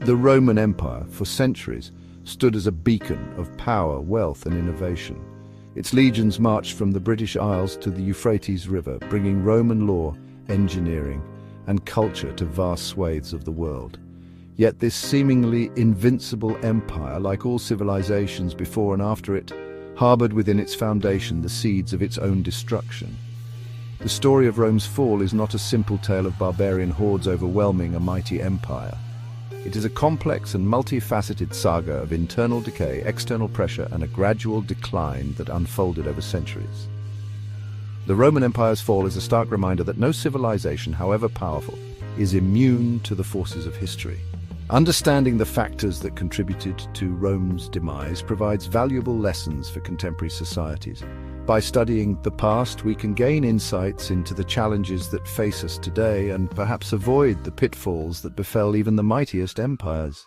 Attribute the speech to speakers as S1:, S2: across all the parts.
S1: The Roman Empire, for centuries, stood as a beacon of power, wealth, and innovation. Its legions marched from the British Isles to the Euphrates River, bringing Roman law, engineering, and culture to vast swathes of the world. Yet this seemingly invincible empire, like all civilizations before and after it, harbored within its foundation the seeds of its own destruction. The story of Rome's fall is not a simple tale of barbarian hordes overwhelming a mighty empire. It is a complex and multifaceted saga of internal decay, external pressure, and a gradual decline that unfolded over centuries. The Roman Empire's fall is a stark reminder that no civilization, however powerful, is immune to the forces of history. Understanding the factors that contributed to Rome's demise provides valuable lessons for contemporary societies. By studying the past, we can gain insights into the challenges that face us today and perhaps avoid the pitfalls that befell even the mightiest empires.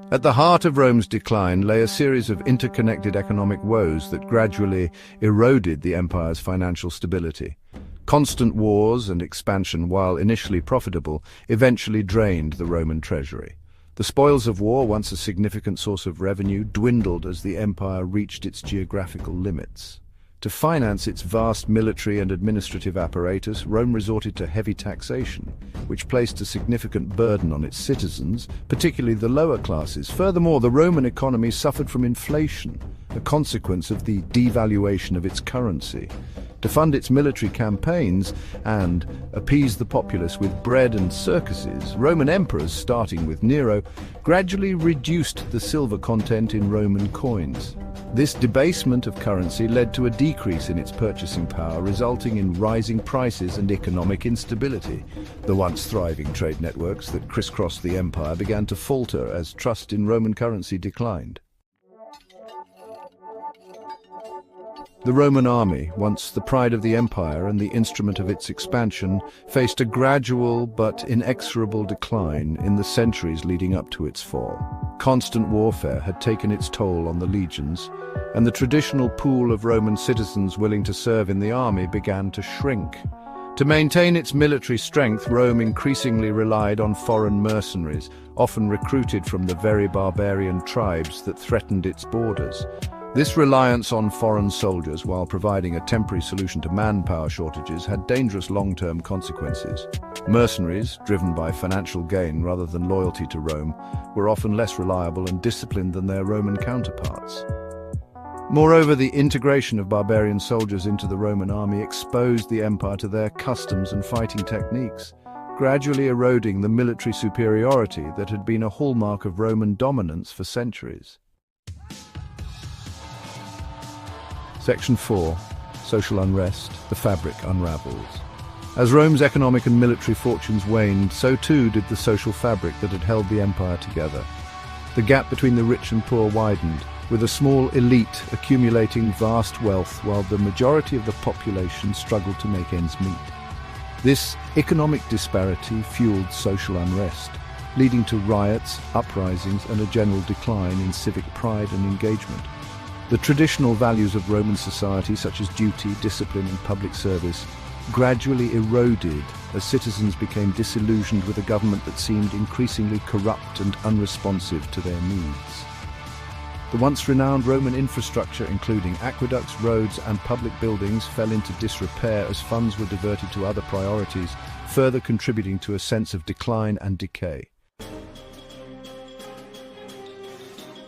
S1: At the heart of Rome's decline lay a series of interconnected economic woes that gradually eroded the empire's financial stability. Constant wars and expansion, while initially profitable, eventually drained the Roman treasury. The spoils of war, once a significant source of revenue, dwindled as the empire reached its geographical limits. To finance its vast military and administrative apparatus, Rome resorted to heavy taxation, which placed a significant burden on its citizens, particularly the lower classes. Furthermore, the Roman economy suffered from inflation, a consequence of the devaluation of its currency. To fund its military campaigns and appease the populace with bread and circuses, Roman emperors, starting with Nero, gradually reduced the silver content in Roman coins. This debasement of currency led to a decrease in its purchasing power, resulting in rising prices and economic instability. The once thriving trade networks that crisscrossed the empire began to falter as trust in Roman currency declined. The Roman army, once the pride of the empire and the instrument of its expansion, faced a gradual but inexorable decline in the centuries leading up to its fall. Constant warfare had taken its toll on the legions, and the traditional pool of Roman citizens willing to serve in the army began to shrink. To maintain its military strength, Rome increasingly relied on foreign mercenaries, often recruited from the very barbarian tribes that threatened its borders. This reliance on foreign soldiers, while providing a temporary solution to manpower shortages, had dangerous long-term consequences. Mercenaries, driven by financial gain rather than loyalty to Rome, were often less reliable and disciplined than their Roman counterparts. Moreover, the integration of barbarian soldiers into the Roman army exposed the empire to their customs and fighting techniques, gradually eroding the military superiority that had been a hallmark of Roman dominance for centuries. Section 4. Social unrest, the fabric unravels. As Rome's economic and military fortunes waned, so too did the social fabric that had held the empire together. The gap between the rich and poor widened, with a small elite accumulating vast wealth while the majority of the population struggled to make ends meet. This economic disparity fueled social unrest, leading to riots, uprisings, and a general decline in civic pride and engagement. The traditional values of Roman society, such as duty, discipline, and public service, gradually eroded as citizens became disillusioned with a government that seemed increasingly corrupt and unresponsive to their needs. The once renowned Roman infrastructure, including aqueducts, roads, and public buildings, fell into disrepair as funds were diverted to other priorities, further contributing to a sense of decline and decay.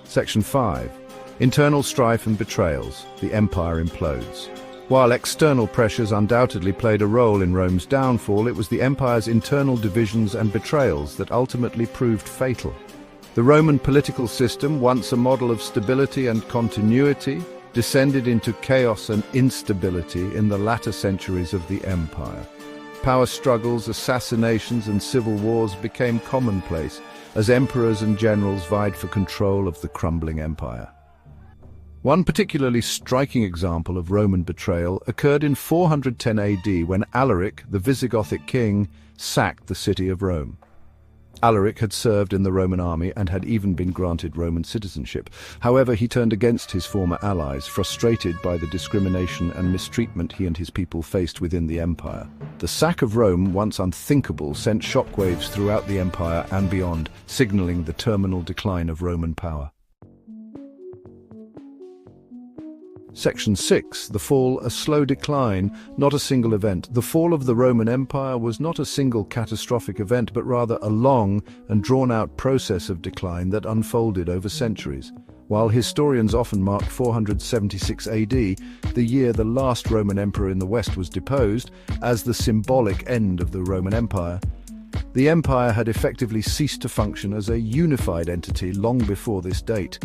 S1: Section 5. Internal strife and betrayals. The empire implodes. While external pressures undoubtedly played a role in Rome's downfall, it was the empire's internal divisions and betrayals that ultimately proved fatal. The Roman political system, once a model of stability and continuity, descended into chaos and instability in the latter centuries of the empire. Power struggles, assassinations, and civil wars became commonplace as emperors and generals vied for control of the crumbling empire. One particularly striking example of Roman betrayal occurred in 410 AD when Alaric, the Visigothic king, sacked the city of Rome. Alaric had served in the Roman army and had even been granted Roman citizenship. However, he turned against his former allies, frustrated by the discrimination and mistreatment he and his people faced within the empire. The sack of Rome, once unthinkable, sent shockwaves throughout the empire and beyond, signaling the terminal decline of Roman power. Section 6. The Fall, a slow decline, not a single event. The fall of the Roman Empire was not a single catastrophic event, but rather a long and drawn-out process of decline that unfolded over centuries. While historians often mark 476 AD, the year the last Roman emperor in the West was deposed, as the symbolic end of the Roman Empire, the empire had effectively ceased to function as a unified entity long before this date.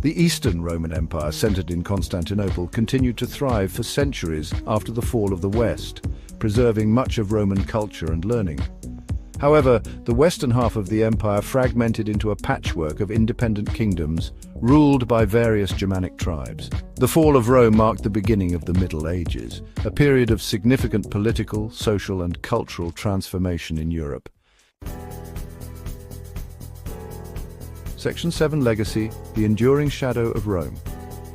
S1: The Eastern Roman Empire, centered in Constantinople, continued to thrive for centuries after the fall of the West, preserving much of Roman culture and learning. However, the western half of the empire fragmented into a patchwork of independent kingdoms, ruled by various Germanic tribes. The fall of Rome marked the beginning of the Middle Ages, a period of significant political, social, and cultural transformation in Europe. Section 7. Legacy, the enduring shadow of Rome.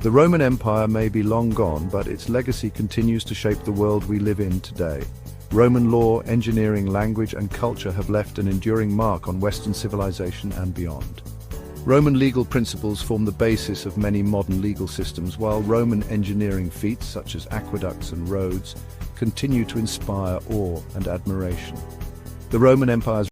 S1: The Roman Empire may be long gone, but its legacy continues to shape the world we live in today. Roman law, engineering, language, and culture have left an enduring mark on Western civilization and beyond. Roman legal principles form the basis of many modern legal systems, while Roman engineering feats, such as aqueducts and roads, continue to inspire awe and admiration. The Roman Empire's